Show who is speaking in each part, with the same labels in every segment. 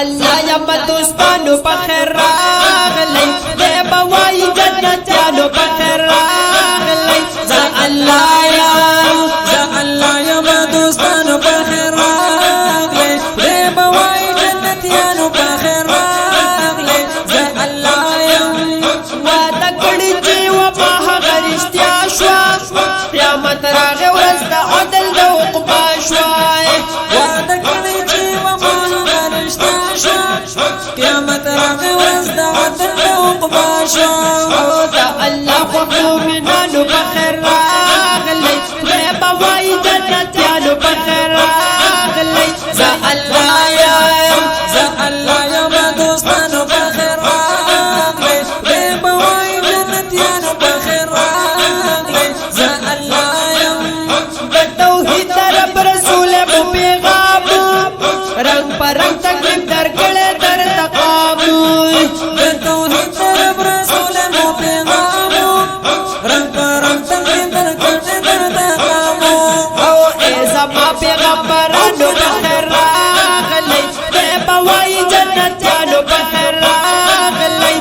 Speaker 1: الله یم دوستانو بخیر راغلی دی بوای جنتیانو بخیر راغلی
Speaker 2: الله یم دوستانو بخیر راغلی دی بوای جنتیانو بخیر راغلی الله یم
Speaker 1: وعده کړی چې و په هغه رښتیا شوه قیامت راغی ورځ د عدل د عقبا شوه
Speaker 2: وعده کړی چې و په هغه رښتیا شوه قیامت راغی ورځ د عدل د عقبا شوه
Speaker 1: او د الله خو مؤمنانو بخیر راغلی دی بوای جنتیانو بخیر راغلی
Speaker 2: الله یم دوستانو بخیر راغلی دی بوای جنتیانو بخیر راغلی الله یم
Speaker 1: د توحید رب رسول مو پیغام رنگ پر رنگ تکلیف درکړه در تقام
Speaker 2: د توحید رب رسول مو پیغام رنگ پر رنگ تکلیف درکړه در تقام
Speaker 1: او ای زما پیغمبرانو بخیر راغلی دی بوای جنتیانو بخیر راغلی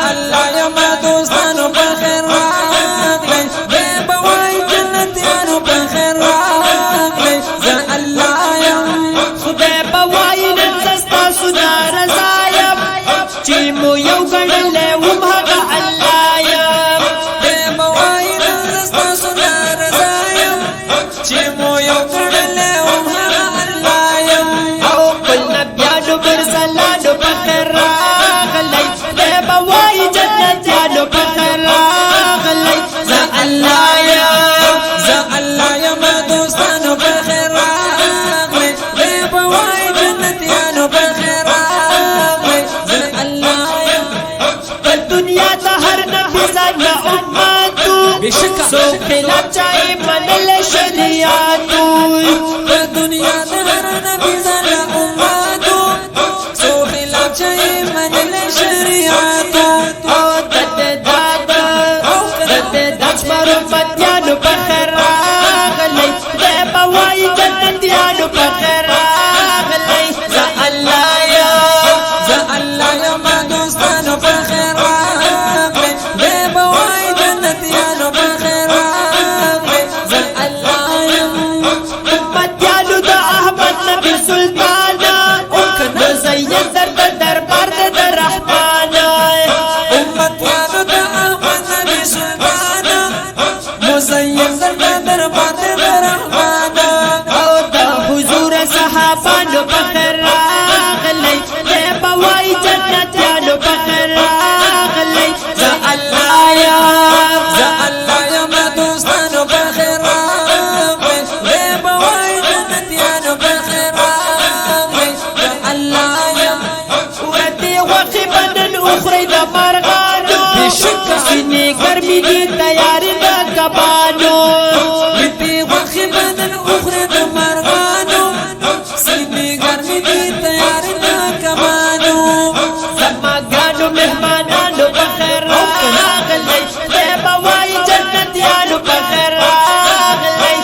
Speaker 2: الله یم دوستانو بخیر راغلی دی بوای جنتیانو بخیر راغلی الله یم
Speaker 1: خدای بوای نن ستاسو د رضا یم چې مو یو ګڼلی وم هغه الله یم
Speaker 2: دی بوای نن ستاسو د رضا یم چې مو یو ګڼلی وم هغه الله یم
Speaker 1: او خپل نبیانو مرسلانو بخیر راغلی دی بوای جنتیانو بخیر راغلی
Speaker 2: الله یم دوستانو بخیر راغلی دی بوای جنتیانو بخیر راغلی الله یم
Speaker 1: په دنیا د هر نبي ځان امتو
Speaker 2: بشکه
Speaker 1: سو خلاف چای منل شریعتو
Speaker 2: په دنیا د هر نبی زړه امتو سو خلاف چي منل شریعت
Speaker 1: او دد شمارو پتیانو بخیر راغلی دی بوای جنتیانو بخیر راغلی
Speaker 2: الله یم دوستانو بخیر راغلی دی بوای جنتیانو بخیر راغلی الله یم
Speaker 1: پتیانو د احمد نبی سلطانا مزین در دربار د رحمان
Speaker 2: امتیانو د احمد نبی سلطان مزین در باندې رحمان
Speaker 1: او د حضور صحابانو بخیر راغلی دی بوای جنتیانو بخیر راغلی
Speaker 2: الله یم دوستانو بخیر راغلی دی بوای جنتیانو بخیر راغلی الله یم
Speaker 1: ورته وخی بدن اخری د مرغانو سینې ګرمي دي تیار د کبانو
Speaker 2: ویتی وخی بدن اخری د مرغانو سینې ګرمي دي تیار د کمانو
Speaker 1: زما ګانو مهمانانو بخیر راغلی دی بوای جنتیانو بخیر راغلی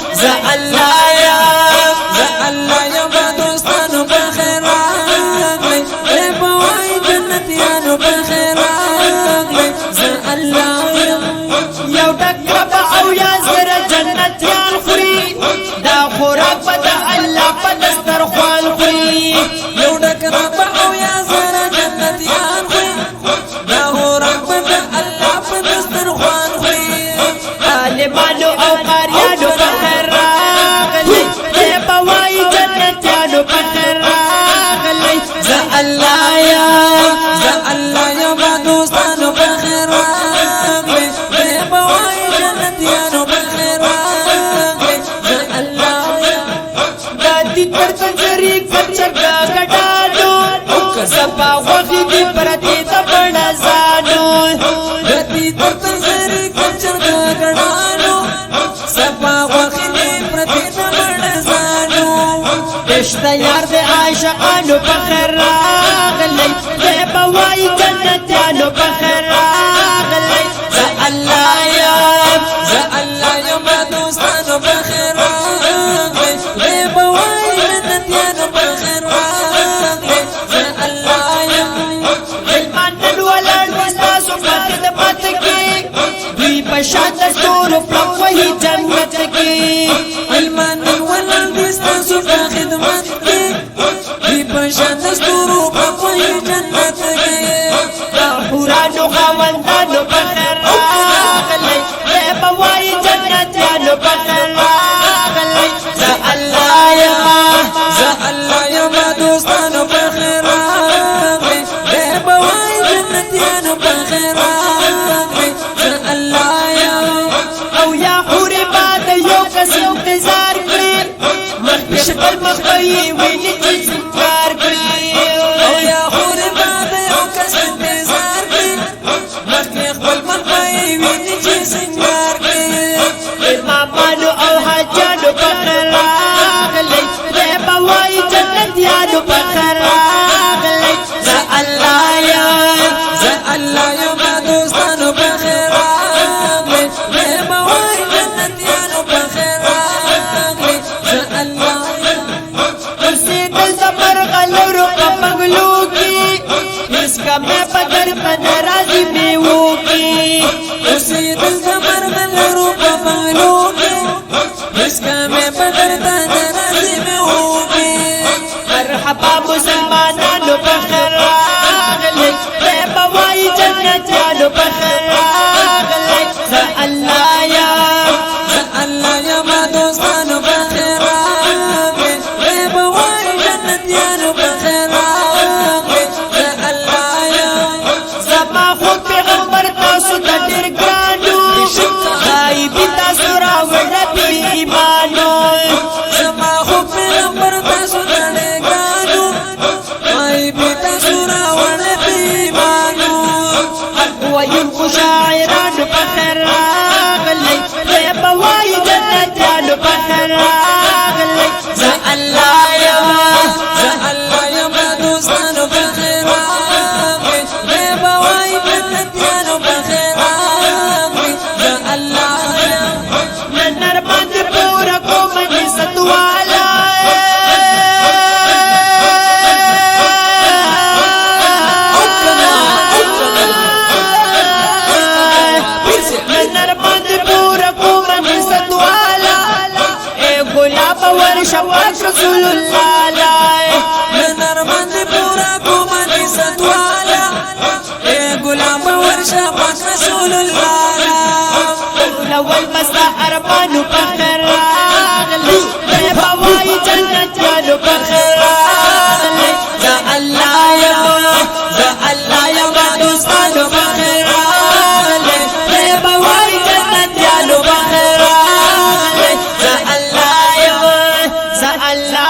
Speaker 2: الله یم دوستانو بخیر راغلی دی بوای جنتیانو بخیر راغلی الله یم
Speaker 1: یو ډک او یا زره جنتیان خوري دا خوراک به د الله په دسترخوان خوري
Speaker 2: یو ډک رب او یا زره جنتیان خوی دا خوراک به د الله په دسترخوان خوی
Speaker 1: عالمانو او قاریانو بخیر راغلی دی بوای جنتیانو بخیر راغلی
Speaker 2: الله یم دوستانو بخیر راغلی دی بوای جنتیانو بخیر راغلی الله
Speaker 1: دا دی تر څنګه کچک غډانو زپا وخی دی پرتی د بڼزانو
Speaker 2: دتی تر سری کچر غړانو سپا وخی پرتی د بڼزانو
Speaker 1: دشته یار د عاشقانو بخیر راغلی دی بوای جنتیانو بخیر راغلی
Speaker 2: الله یم دوستانو بخیر راغلی ستاسو په خدمت کې دی په شان د ستورو په کوی جنت کې
Speaker 1: حورانو خاوندانو بخیر راغلی به وای جنتیانو بخیر راغلی زه الله
Speaker 2: یما دوستانو بخیر راغلی به وای جنتیانو بخیر راغلی زه الله
Speaker 1: او یا حورې بعد یو کس انتظار کړي مخکې خپل مخبري ویني چې سنگار کړي
Speaker 2: او یا حورې بعد یو کس انتظار کړي مخکې خپل مخبري ویني چې سنگار کړي
Speaker 1: امامانو او حاجانو بخیر راغلی به وای جنتیانو بخیر راغلی زه الله
Speaker 2: یما دوستانو بخیر راغلی به وای جنتیانو بخیر راغلی زه الله
Speaker 1: اوسېدل د مرغلرو په بنګلو کې هېڅ کمی په در په ناراضي میوو کې
Speaker 2: اوسېدل د مرغلرو په بنګلو کې هېڅ کمی په درته ناراضي میوو کې
Speaker 1: مرحبا مسلمانانو بخیر راغلی به وای جنتیانو بخیر راغلی زه الله
Speaker 2: یما دوستانو بخیر راغلی به وای جنتیانو بخیر راغلی زه الله
Speaker 1: زما خو پیغمبر تاسو ته ډېر ګرانو غایبي تاسو راوړه بې ایمانو
Speaker 2: زما خو پیغمبر تاسو ته ډېر ګرانو غایبي تاسو راوړه بې ایمانو
Speaker 1: ویونکو شاعرانو بخیر راغلی به وای جنتیانو بخیر راغلی زه الله
Speaker 2: یما دوستانو بخیر راغلی به وای جنتیانو بخیر راغلی زه الله
Speaker 1: نن ارمان دې پوره کوم عزت والا نن ارمان دې پوره کوم عزت والا اے ګلاب ورشه پاک رسول الله
Speaker 2: من ارمان دی پورا کوم عزت والا اے غلام ورشا پاک رسول الله
Speaker 1: لول مستا ارمانو بخیر راغلی به وای جنتیانو بخیر راغلی زه الله یما دوستانو بخیر راغلی به وای جنتیانو بخیر راغلی زه الله